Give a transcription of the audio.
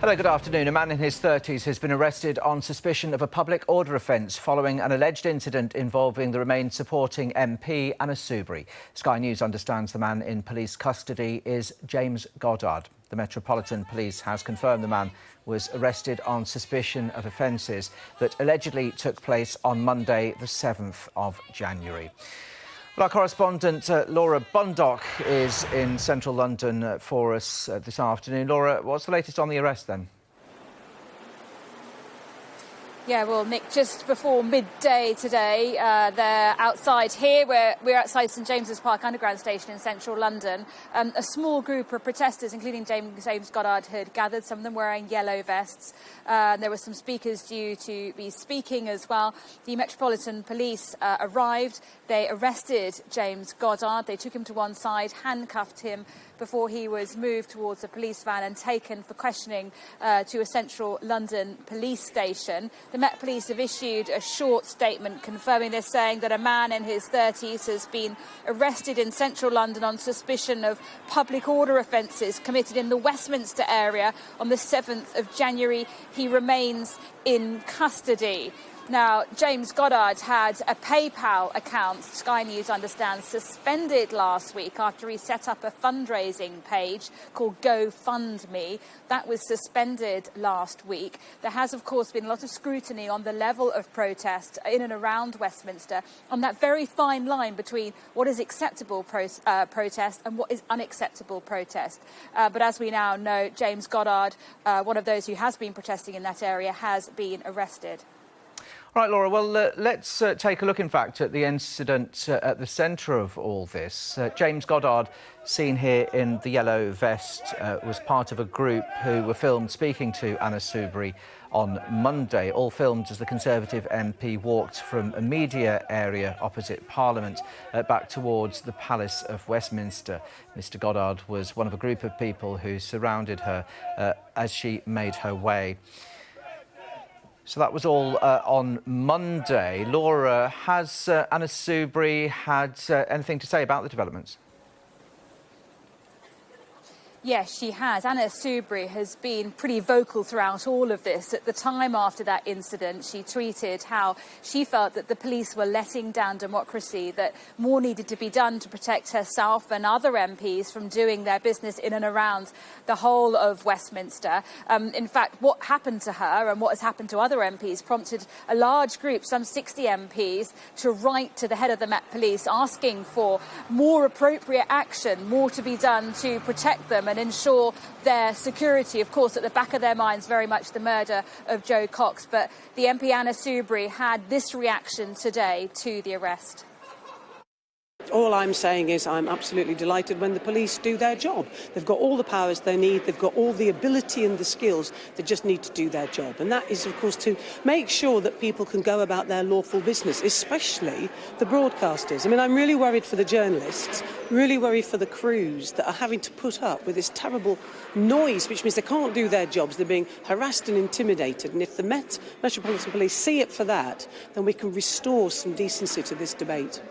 Hello, good afternoon. A man in his 30s has been arrested on suspicion of a public order offence following an alleged incident involving the Remain supporting MP Anna Soubry. Sky News understands the man in police custody is James Goddard. The Metropolitan Police has confirmed the man was arrested on suspicion of offences that allegedly took place on Monday, the 7th of January. Well, our correspondent Laura Bundock is in central London for us this afternoon. Laura, what's the latest on the arrest then? Yeah, well, Nick, just before midday today, they're outside here. We're outside St James's Park Underground Station in central London. A small group of protesters, including James Goddard, had gathered, some of them wearing yellow vests. There were some speakers due to be speaking as well. The Metropolitan Police arrived. They arrested James Goddard. They took him to one side, handcuffed him before he was moved towards a police van and taken for questioning to a central London police station. The Met Police have issued a short statement confirming this, saying that a man in his 30s has been arrested in central London on suspicion of public order offences committed in the Westminster area on the 7th of January. He remains in custody. Now, James Goddard had a PayPal account, Sky News understands, suspended last week after he set up a fundraising page called GoFundMe. That was suspended last week. There has, of course, been a lot of scrutiny on the level of protest in and around Westminster, on that very fine line between what is acceptable protest and what is unacceptable protest. But as we now know, James Goddard, one of those who has been protesting in that area, has been arrested. Right, Laura, well, let's take a look, in fact, at the incident at the centre of all this. James Goddard, seen here in the yellow vest, was part of a group who were filmed speaking to Anna Soubry on Monday, all filmed as the Conservative MP walked from a media area opposite Parliament back towards the Palace of Westminster. Mr Goddard was one of a group of people who surrounded her as she made her way. So that was all on Monday. Laura, has Anna Soubry had anything to say about the developments? Yes, she has. Anna Soubry has been pretty vocal throughout all of this. At the time after that incident, she tweeted how she felt that the police were letting down democracy, that more needed to be done to protect herself and other MPs from doing their business in and around the whole of Westminster. In fact, what happened to her and what has happened to other MPs prompted a large group, some 60 MPs, to write to the head of the Met Police asking for more appropriate action, more to be done to protect them and ensure their security. Of course, at the back of their minds, very much the murder of Joe Cox. But the MP Anna Soubry had this reaction today to the arrest. All I'm saying is I'm absolutely delighted when the police do their job. They've got all the powers they need, they've got all the ability and the skills, they just need to do their job. And that is, of course, to make sure that people can go about their lawful business, especially the broadcasters. I mean, I'm really worried for the journalists, really worried for the crews that are having to put up with this terrible noise, which means they can't do their jobs, they're being harassed and intimidated. And if the Metropolitan Police see it for that, then we can restore some decency to this debate.